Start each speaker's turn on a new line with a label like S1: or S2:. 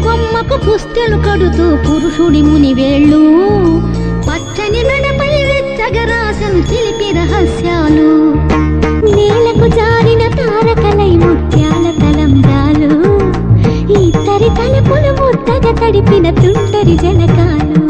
S1: బొమ్మకు పుస్తెలు కడుతూ పురుషుడి ముని వేళ్ళు పచ్చని మెడపై వెచ్చగా రాసెను చిలిపి రహస్యాలు.
S2: నేలకు జారిన తారకలై ముత్యాల తలంబ్రాలు, ఇద్దరి తలుపులు ముద్దగా తడిపిన తుంటరి జలకాలు.